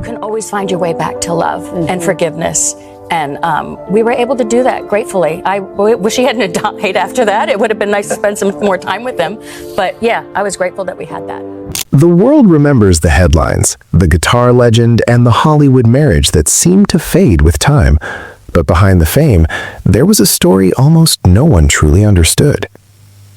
can always find your way back to love and forgiveness. And we were able to do that gratefully. I wish he hadn't died after that. It would have been nice to spend some more time with him. But yeah, I was grateful that we had that. The world remembers the headlines, the guitar legend, and the Hollywood marriage that seemed to fade with time. But behind the fame, there was a story almost no one truly understood.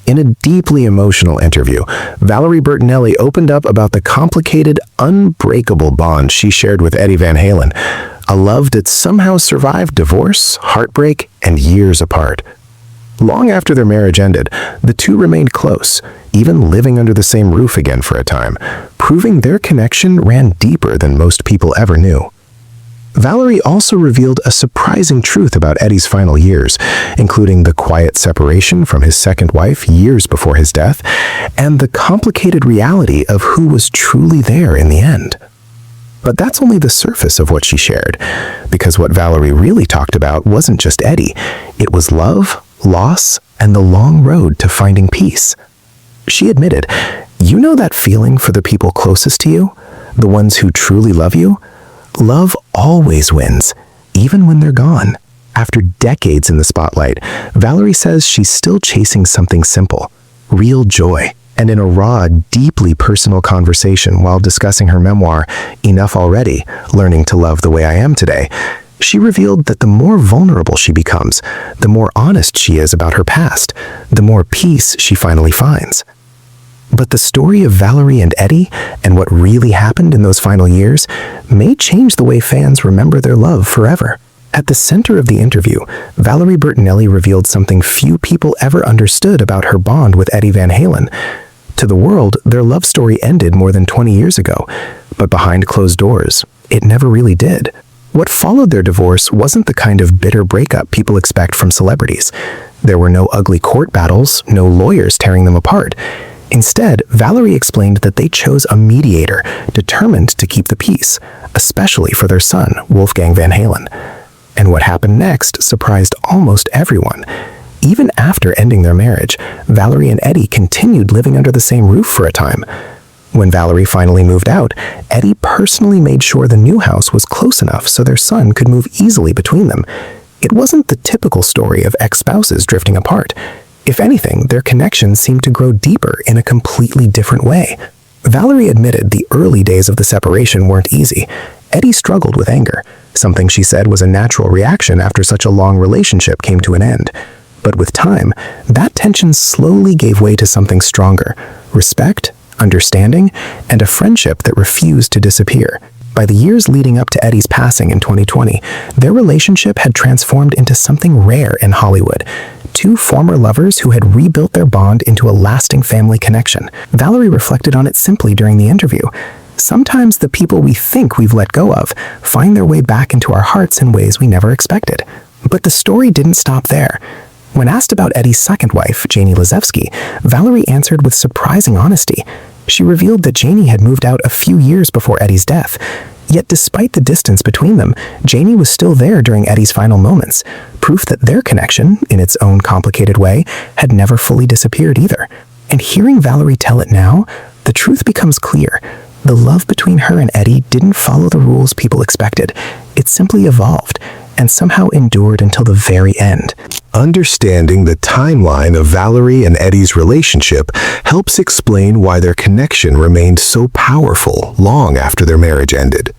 In a deeply emotional interview, Valerie Bertinelli opened up about the complicated, unbreakable bond she shared with Eddie Van Halen, a love that somehow survived divorce, heartbreak, and years apart. Long after their marriage ended, the two remained close, even living under the same roof again for a time, proving their connection ran deeper than most people ever knew. Valerie also revealed a surprising truth about Eddie's final years, including the quiet separation from his second wife years before his death, and the complicated reality of who was truly there in the end. But that's only the surface of what she shared, because what Valerie really talked about wasn't just Eddie. It was love, loss, and the long road to finding peace. She admitted, "You know that feeling for the people closest to you? The ones who truly love you? Love always wins, even when they're gone." After decades in the spotlight, Valerie says she's still chasing something simple, real joy. And in a raw, deeply personal conversation while discussing her memoir, Enough Already, Learning to Love the Way I Am Today, she revealed that the more vulnerable she becomes, the more honest she is about her past, the more peace she finally finds. But the story of Valerie and Eddie and what really happened in those final years may change the way fans remember their love forever. At the center of the interview, Valerie Bertinelli revealed something few people ever understood about her bond with Eddie Van Halen. To the world, their love story ended more than 20 years ago, but behind closed doors, it never really did. What followed their divorce wasn't the kind of bitter breakup people expect from celebrities. There were no ugly court battles, no lawyers tearing them apart. Instead, Valerie explained that they chose a mediator determined to keep the peace, especially for their son, Wolfgang Van Halen. And what happened next surprised almost everyone. Even after ending their marriage, Valerie and Eddie continued living under the same roof for a time. When Valerie finally moved out, Eddie personally made sure the new house was close enough so their son could move easily between them. It wasn't the typical story of ex-spouses drifting apart. If anything, their connection seemed to grow deeper in a completely different way. Valerie admitted the early days of the separation weren't easy. Eddie struggled with anger, something she said was a natural reaction after such a long relationship came to an end. But with time, that tension slowly gave way to something stronger: respect, understanding, and a friendship that refused to disappear. By the years leading up to Eddie's passing in 2020, their relationship had transformed into something rare in Hollywood. Two former lovers who had rebuilt their bond into a lasting family connection. Valerie reflected on it simply during the interview. Sometimes the people we think we've let go of find their way back into our hearts in ways we never expected. But the story didn't stop there. When asked about Eddie's second wife, Janie Lazewski, Valerie answered with surprising honesty. She revealed that Janie had moved out a few years before Eddie's death. Yet despite the distance between them, Janie was still there during Eddie's final moments, proof that their connection, in its own complicated way, had never fully disappeared either. And hearing Valerie tell it now, the truth becomes clear. The love between her and Eddie didn't follow the rules people expected. It simply evolved, and somehow endured until the very end. Understanding the timeline of Valerie and Eddie's relationship helps explain why their connection remained so powerful long after their marriage ended.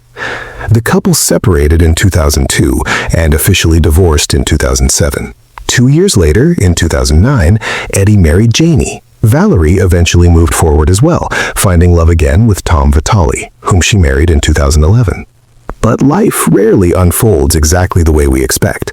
The couple separated in 2002 and officially divorced in 2007. 2 years later, in 2009, Eddie married Janie. Valerie eventually moved forward as well, finding love again with Tom Vitale, whom she married in 2011. But life rarely unfolds exactly the way we expect.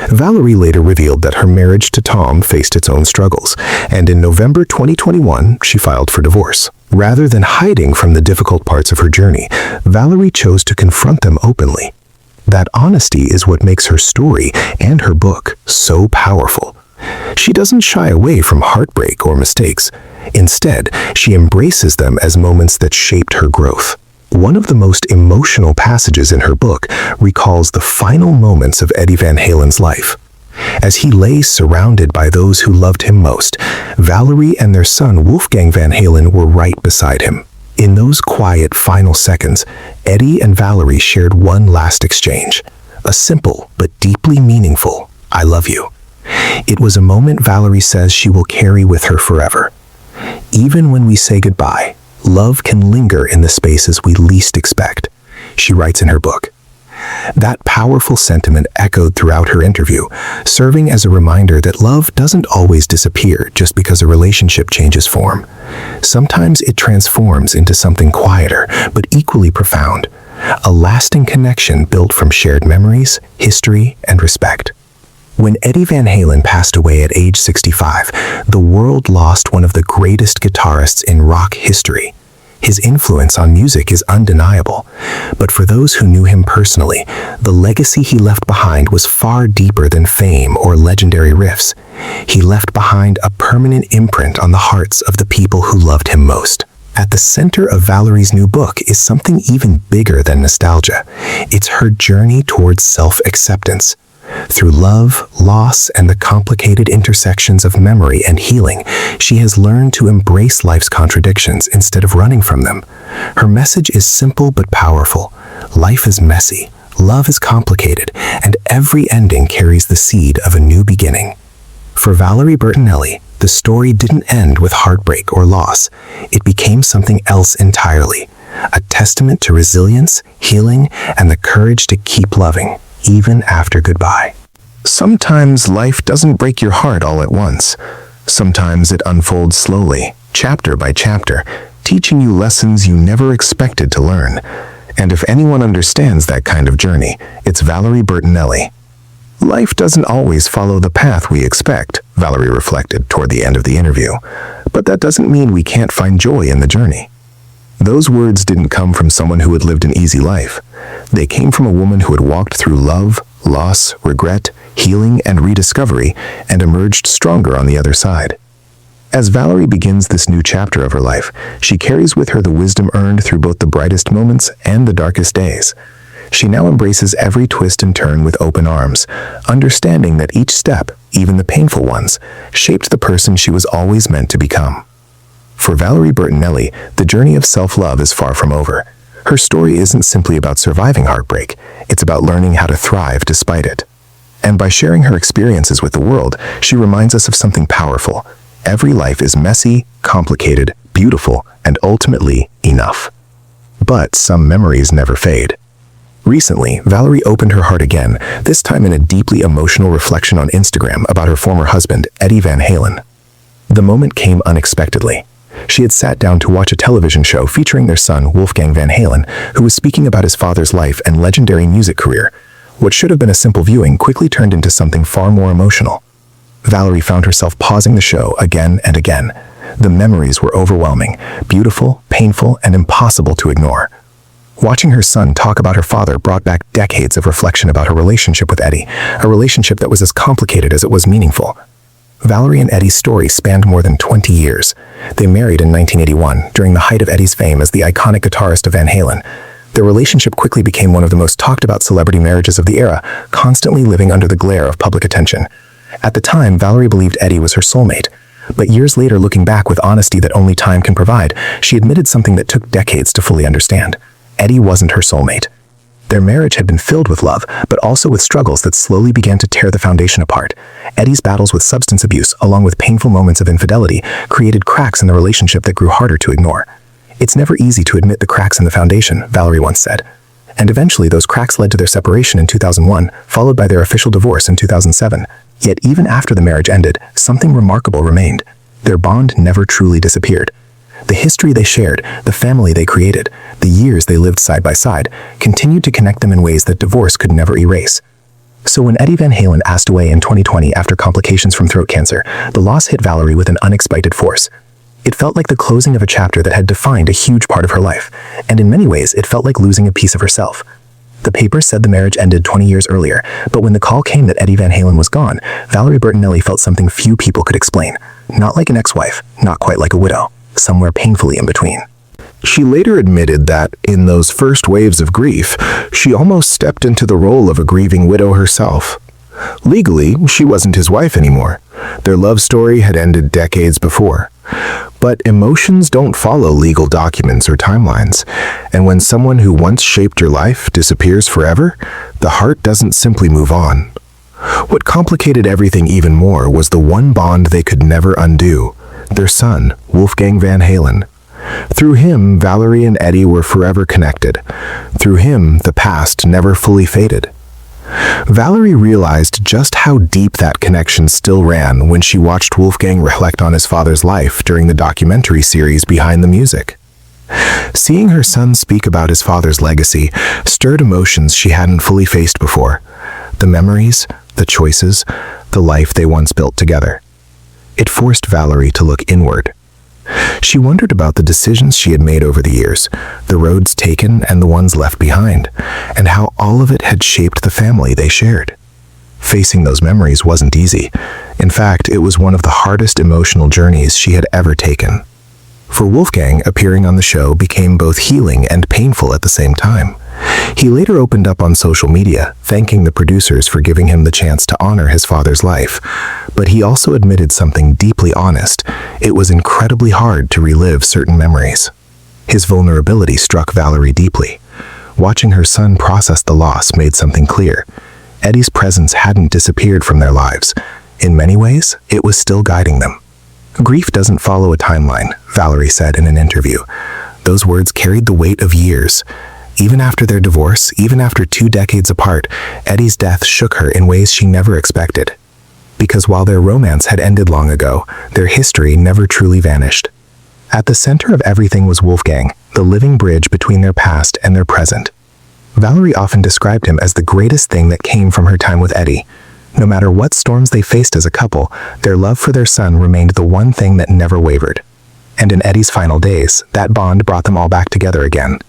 Valerie later revealed that her marriage to Tom faced its own struggles, and in November 2021, she filed for divorce. Rather than hiding from the difficult parts of her journey, Valerie chose to confront them openly. That honesty is what makes her story and her book so powerful. She doesn't shy away from heartbreak or mistakes. Instead, she embraces them as moments that shaped her growth. One of the most emotional passages in her book recalls the final moments of Eddie Van Halen's life. As he lay surrounded by those who loved him most, Valerie and their son Wolfgang Van Halen were right beside him. In those quiet final seconds, Eddie and Valerie shared one last exchange. A simple but deeply meaningful, "I love you." It was a moment Valerie says she will carry with her forever. Even when we say goodbye, love can linger in the spaces we least expect, she writes in her book. That powerful sentiment echoed throughout her interview, serving as a reminder that love doesn't always disappear just because a relationship changes form. Sometimes it transforms into something quieter, but equally profound, a lasting connection built from shared memories, history, and respect. When Eddie Van Halen passed away at age 65, the world lost one of the greatest guitarists in rock history. His influence on music is undeniable, but for those who knew him personally, the legacy he left behind was far deeper than fame or legendary riffs. He left behind a permanent imprint on the hearts of the people who loved him most. At the center of Valerie's new book is something even bigger than nostalgia. It's her journey towards self-acceptance. Through love, loss, and the complicated intersections of memory and healing, she has learned to embrace life's contradictions instead of running from them. Her message is simple but powerful. Life is messy, love is complicated, and every ending carries the seed of a new beginning. For Valerie Bertinelli, the story didn't end with heartbreak or loss. It became something else entirely, a testament to resilience, healing, and the courage to keep loving, even after goodbye. Sometimes life doesn't break your heart all at once. Sometimes it unfolds slowly, chapter by chapter, teaching you lessons you never expected to learn. And if anyone understands that kind of journey, it's Valerie Bertinelli. Life doesn't always follow the path we expect, Valerie reflected toward the end of the interview. But that doesn't mean we can't find joy in the journey. Those words didn't come from someone who had lived an easy life. They came from a woman who had walked through love, loss, regret, healing, and rediscovery, and emerged stronger on the other side. As Valerie begins this new chapter of her life, she carries with her the wisdom earned through both the brightest moments and the darkest days. She now embraces every twist and turn with open arms, understanding that each step, even the painful ones, shaped the person she was always meant to become. For Valerie Bertinelli, the journey of self-love is far from over. Her story isn't simply about surviving heartbreak, it's about learning how to thrive despite it. And by sharing her experiences with the world, she reminds us of something powerful. Every life is messy, complicated, beautiful, and ultimately enough. But some memories never fade. Recently, Valerie opened her heart again, this time in a deeply emotional reflection on Instagram about her former husband, Eddie Van Halen. The moment came unexpectedly. She had sat down to watch a television show featuring their son, Wolfgang Van Halen, who was speaking about his father's life and legendary music career. What should have been a simple viewing quickly turned into something far more emotional. Valerie found herself pausing the show again and again. The memories were overwhelming, beautiful, painful, and impossible to ignore. Watching her son talk about her father brought back decades of reflection about her relationship with Eddie, a relationship that was as complicated as it was meaningful. Valerie and Eddie's story spanned more than 20 years. They married in 1981, during the height of Eddie's fame as the iconic guitarist of Van Halen. Their relationship quickly became one of the most talked about celebrity marriages of the era, constantly living under the glare of public attention. At the time, Valerie believed Eddie was her soulmate. But years later, looking back with honesty that only time can provide, she admitted something that took decades to fully understand. Eddie wasn't her soulmate. Their marriage had been filled with love, but also with struggles that slowly began to tear the foundation apart. Eddie's battles with substance abuse, along with painful moments of infidelity, created cracks in the relationship that grew harder to ignore. "It's never easy to admit the cracks in the foundation," Valerie once said. And eventually those cracks led to their separation in 2001, followed by their official divorce in 2007. Yet even after the marriage ended, something remarkable remained. Their bond never truly disappeared. The history they shared, the family they created, the years they lived side by side, continued to connect them in ways that divorce could never erase. So when Eddie Van Halen passed away in 2020 after complications from throat cancer, the loss hit Valerie with an unexpected force. It felt like the closing of a chapter that had defined a huge part of her life, and in many ways it felt like losing a piece of herself. The papers said the marriage ended 20 years earlier, but when the call came that Eddie Van Halen was gone, Valerie Bertinelli felt something few people could explain. Not like an ex-wife, not quite like a widow, somewhere painfully in between. She later admitted that, in those first waves of grief, she almost stepped into the role of a grieving widow herself. Legally, she wasn't his wife anymore. Their love story had ended decades before. But emotions don't follow legal documents or timelines, and when someone who once shaped your life disappears forever, the heart doesn't simply move on. What complicated everything even more was the one bond they could never undo: their son, Wolfgang Van Halen. Through him, Valerie and Eddie were forever connected. Through him, the past never fully faded. Valerie realized just how deep that connection still ran when she watched Wolfgang reflect on his father's life during the documentary series Behind the Music. Seeing her son speak about his father's legacy stirred emotions she hadn't fully faced before. The memories, the choices, the life they once built together. It forced Valerie to look inward. She wondered about the decisions she had made over the years, the roads taken and the ones left behind, and how all of it had shaped the family they shared. Facing those memories wasn't easy. In fact, it was one of the hardest emotional journeys she had ever taken. For Wolfgang, appearing on the show became both healing and painful at the same time. He later opened up on social media, thanking the producers for giving him the chance to honor his father's life. But he also admitted something deeply honest: it was incredibly hard to relive certain memories. His vulnerability struck Valerie deeply. Watching her son process the loss made something clear. Eddie's presence hadn't disappeared from their lives. In many ways, it was still guiding them. "Grief doesn't follow a timeline," Valerie said in an interview. Those words carried the weight of years. Even after their divorce, even after 2 decades apart, Eddie's death shook her in ways she never expected. Because while their romance had ended long ago, their history never truly vanished. At the center of everything was Wolfgang, the living bridge between their past and their present. Valerie often described him as the greatest thing that came from her time with Eddie. No matter what storms they faced as a couple, their love for their son remained the one thing that never wavered. And in Eddie's final days, that bond brought them all back together again.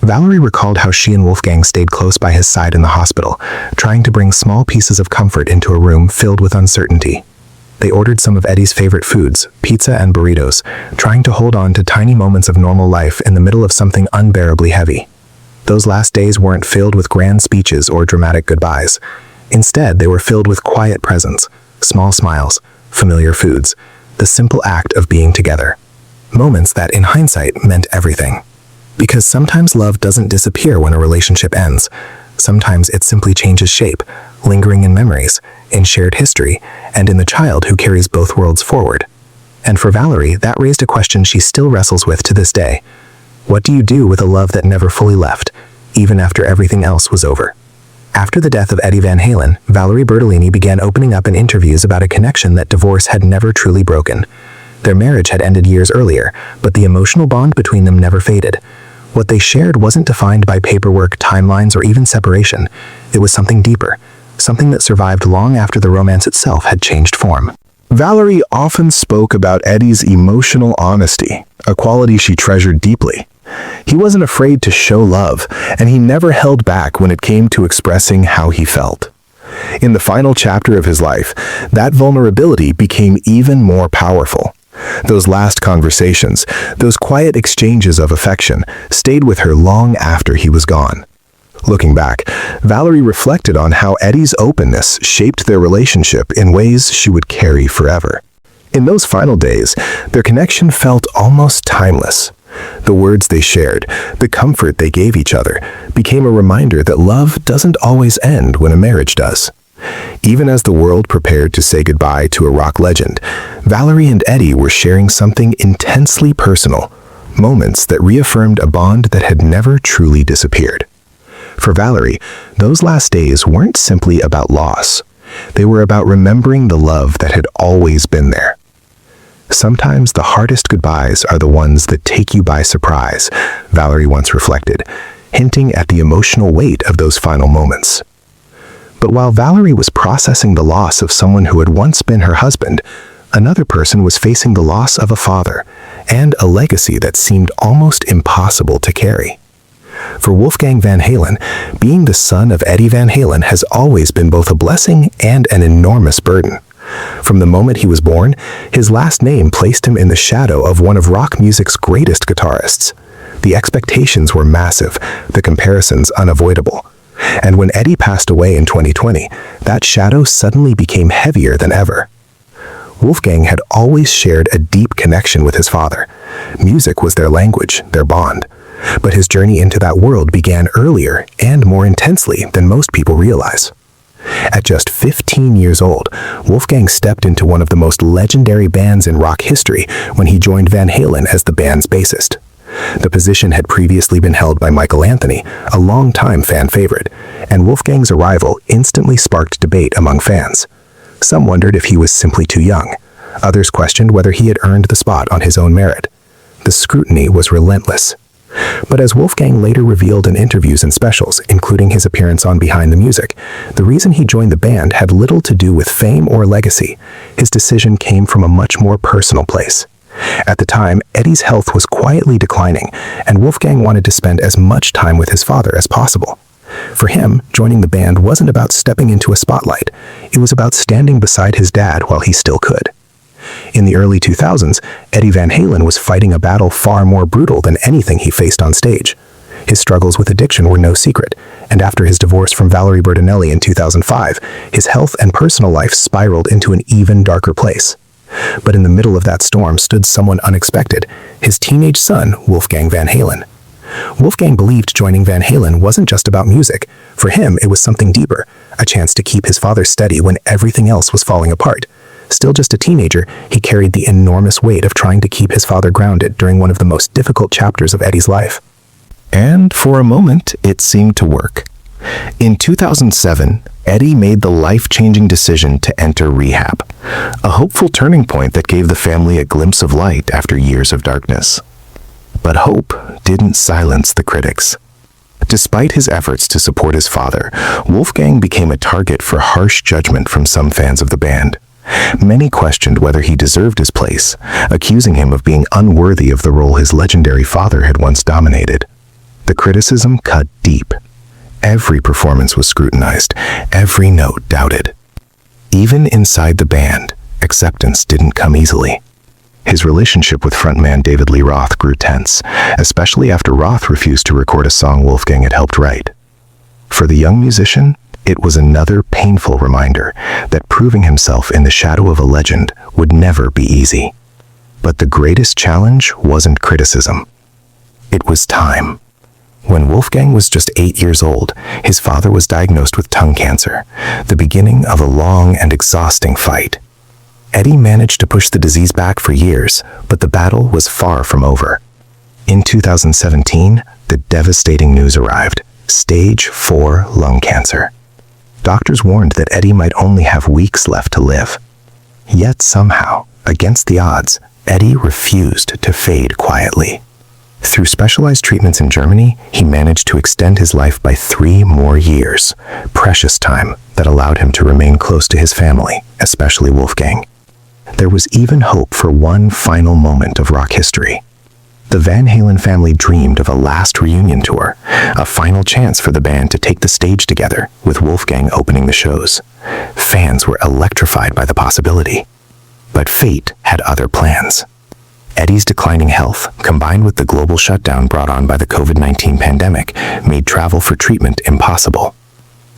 Valerie recalled how she and Wolfgang stayed close by his side in the hospital, trying to bring small pieces of comfort into a room filled with uncertainty. They ordered some of Eddie's favorite foods, pizza and burritos, trying to hold on to tiny moments of normal life in the middle of something unbearably heavy. Those last days weren't filled with grand speeches or dramatic goodbyes. Instead, they were filled with quiet presence, small smiles, familiar foods, the simple act of being together. Moments that, in hindsight, meant everything. Because sometimes love doesn't disappear when a relationship ends. Sometimes it simply changes shape, lingering in memories, in shared history, and in the child who carries both worlds forward. And for Valerie, that raised a question she still wrestles with to this day. What do you do with a love that never fully left, even after everything else was over? After the death of Eddie Van Halen, Valerie Bertinelli began opening up in interviews about a connection that divorce had never truly broken. Their marriage had ended years earlier, but the emotional bond between them never faded. What they shared wasn't defined by paperwork, timelines, or even separation. It was something deeper, something that survived long after the romance itself had changed form. Valerie often spoke about Eddie's emotional honesty, a quality she treasured deeply. He wasn't afraid to show love, and he never held back when it came to expressing how he felt. In the final chapter of his life, that vulnerability became even more powerful. Those last conversations, those quiet exchanges of affection, stayed with her long after he was gone. Looking back, Valerie reflected on how Eddie's openness shaped their relationship in ways she would carry forever. In those final days, their connection felt almost timeless. The words they shared, the comfort they gave each other, became a reminder that love doesn't always end when a marriage does. Even as the world prepared to say goodbye to a rock legend, Valerie and Eddie were sharing something intensely personal, moments that reaffirmed a bond that had never truly disappeared. For Valerie, those last days weren't simply about loss. They were about remembering the love that had always been there. Sometimes the hardest goodbyes are the ones that take you by surprise, Valerie once reflected, hinting at the emotional weight of those final moments. But while Valerie was processing the loss of someone who had once been her husband, another person was facing the loss of a father and a legacy that seemed almost impossible to carry. For Wolfgang Van Halen, being the son of Eddie Van Halen has always been both a blessing and an enormous burden. From the moment he was born, his last name placed him in the shadow of one of rock music's greatest guitarists. The expectations were massive, the comparisons unavoidable. And when Eddie passed away in 2020, that shadow suddenly became heavier than ever. Wolfgang had always shared a deep connection with his father. Music was their language, their bond. But his journey into that world began earlier and more intensely than most people realize. At just 15 years old, Wolfgang stepped into one of the most legendary bands in rock history when he joined Van Halen as the band's bassist. The position had previously been held by Michael Anthony, a longtime fan favorite, and Wolfgang's arrival instantly sparked debate among fans. Some wondered if he was simply too young. Others questioned whether he had earned the spot on his own merit. The scrutiny was relentless. But as Wolfgang later revealed in interviews and specials, including his appearance on Behind the Music, the reason he joined the band had little to do with fame or legacy. His decision came from a much more personal place. At the time, Eddie's health was quietly declining, and Wolfgang wanted to spend as much time with his father as possible. For him, joining the band wasn't about stepping into a spotlight. It was about standing beside his dad while he still could. In the early 2000s, Eddie Van Halen was fighting a battle far more brutal than anything he faced on stage. His struggles with addiction were no secret, and after his divorce from Valerie Bertinelli in 2005, his health and personal life spiraled into an even darker place. But in the middle of that storm stood someone unexpected, his teenage son, Wolfgang Van Halen. Wolfgang believed joining Van Halen wasn't just about music. For him, it was something deeper, a chance to keep his father steady when everything else was falling apart. Still just a teenager, he carried the enormous weight of trying to keep his father grounded during one of the most difficult chapters of Eddie's life. And for a moment, it seemed to work. In 2007, Eddie made the life-changing decision to enter rehab, a hopeful turning point that gave the family a glimpse of light after years of darkness. But hope didn't silence the critics. Despite his efforts to support his father, Wolfgang became a target for harsh judgment from some fans of the band. Many questioned whether he deserved his place, accusing him of being unworthy of the role his legendary father had once dominated. The criticism cut deep. Every performance was scrutinized, every note doubted. Even inside the band, acceptance didn't come easily. His relationship with frontman David Lee Roth grew tense, especially after Roth refused to record a song Wolfgang had helped write. For the young musician, it was another painful reminder that proving himself in the shadow of a legend would never be easy. But the greatest challenge wasn't criticism. It was time. When Wolfgang was just 8 years old, his father was diagnosed with tongue cancer, the beginning of a long and exhausting fight. Eddie managed to push the disease back for years, but the battle was far from over. In 2017, the devastating news arrived: stage 4 lung cancer. Doctors warned that Eddie might only have weeks left to live. Yet somehow, against the odds, Eddie refused to fade quietly. Through specialized treatments in Germany, he managed to extend his life by 3 more years, precious time that allowed him to remain close to his family, especially Wolfgang. There was even hope for one final moment of rock history. The Van Halen family dreamed of a last reunion tour, a final chance for the band to take the stage together, with Wolfgang opening the shows. Fans were electrified by the possibility. But fate had other plans. Eddie's declining health, combined with the global shutdown brought on by the COVID-19 pandemic, made travel for treatment impossible.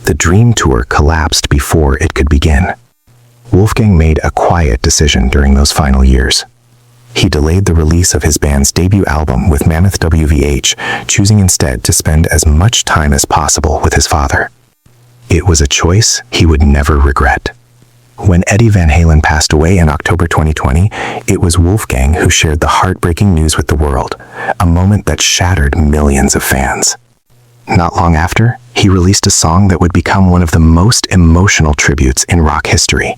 The dream tour collapsed before it could begin. Wolfgang made a quiet decision during those final years. He delayed the release of his band's debut album with Mammoth WVH, choosing instead to spend as much time as possible with his father. It was a choice he would never regret. When Eddie Van Halen passed away in October 2020, it was Wolfgang who shared the heartbreaking news with the world, a moment that shattered millions of fans. Not long after, he released a song that would become one of the most emotional tributes in rock history: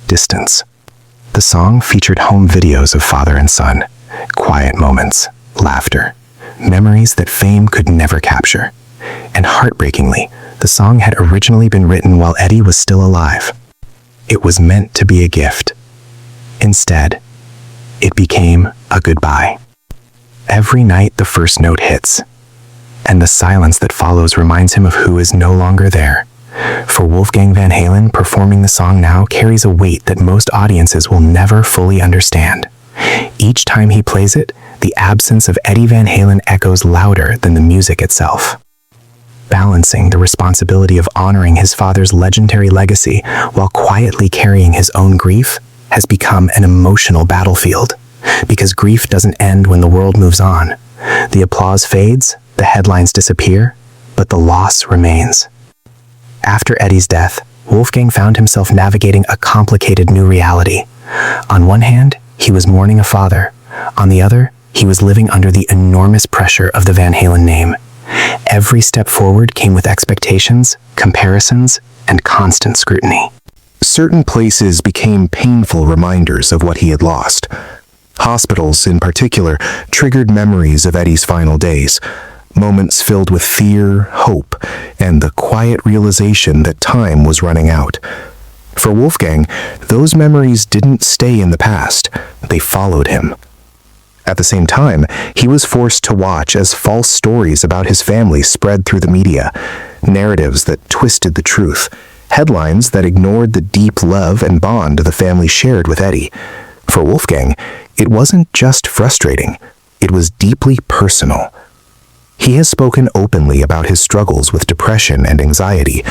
Distance. The song featured home videos of father and son, quiet moments, laughter, memories that fame could never capture. And heartbreakingly, the song had originally been written while Eddie was still alive. It was meant to be a gift. Instead, it became a goodbye. Every night the first note hits, and the silence that follows reminds him of who is no longer there. For Wolfgang Van Halen, performing the song now carries a weight that most audiences will never fully understand. Each time he plays it, the absence of Eddie Van Halen echoes louder than the music itself. Balancing the responsibility of honoring his father's legendary legacy while quietly carrying his own grief has become an emotional battlefield, because grief doesn't end when the world moves on. The applause fades, the headlines disappear, but the loss remains. After Eddie's death, Wolfgang found himself navigating a complicated new reality. On one hand, he was mourning a father. On the other, he was living under the enormous pressure of the Van Halen name. Every step forward came with expectations, comparisons, and constant scrutiny. Certain places became painful reminders of what he had lost. Hospitals, in particular, triggered memories of Eddie's final days, moments filled with fear, hope, and the quiet realization that time was running out. For Wolfgang, those memories didn't stay in the past, they followed him. At the same time, he was forced to watch as false stories about his family spread through the media, narratives that twisted the truth, headlines that ignored the deep love and bond the family shared with Eddie. For Wolfgang, it wasn't just frustrating, it was deeply personal. He has spoken openly about his struggles with depression and anxiety,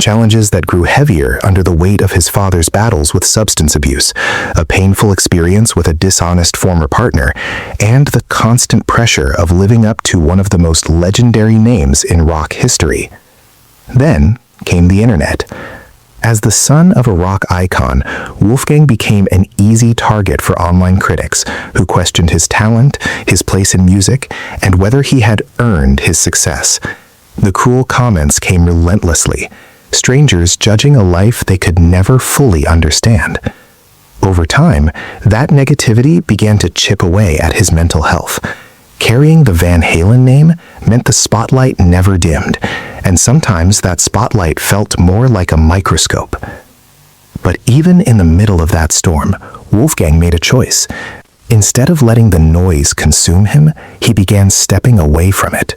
challenges that grew heavier under the weight of his father's battles with substance abuse, a painful experience with a dishonest former partner, and the constant pressure of living up to one of the most legendary names in rock history. Then came the internet. As the son of a rock icon, Wolfgang became an easy target for online critics who questioned his talent, his place in music, and whether he had earned his success. The cruel comments came relentlessly, strangers judging a life they could never fully understand. Over time, that negativity began to chip away at his mental health. Carrying the Van Halen name meant the spotlight never dimmed, and sometimes that spotlight felt more like a microscope. But even in the middle of that storm, Wolfgang made a choice. Instead of letting the noise consume him, he began stepping away from it.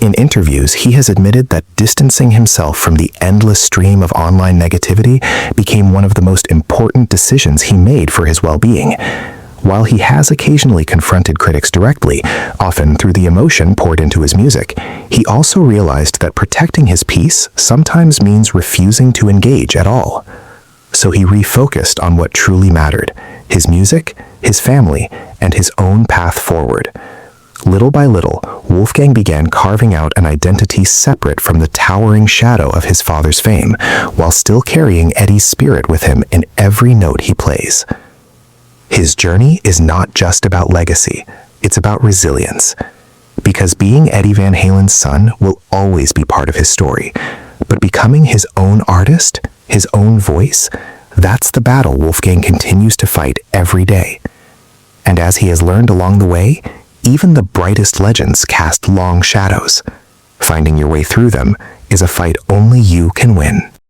In interviews, he has admitted that distancing himself from the endless stream of online negativity became one of the most important decisions he made for his well-being. While he has occasionally confronted critics directly, often through the emotion poured into his music, he also realized that protecting his peace sometimes means refusing to engage at all. So he refocused on what truly mattered: his music, his family, and his own path forward. Little by little, Wolfgang began carving out an identity separate from the towering shadow of his father's fame, while still carrying Eddie's spirit with him in every note he plays. His journey is not just about legacy, it's about resilience. Because being Eddie Van Halen's son will always be part of his story, but becoming his own artist, his own voice, that's the battle Wolfgang continues to fight every day. And as he has learned along the way, even the brightest legends cast long shadows. Finding your way through them is a fight only you can win.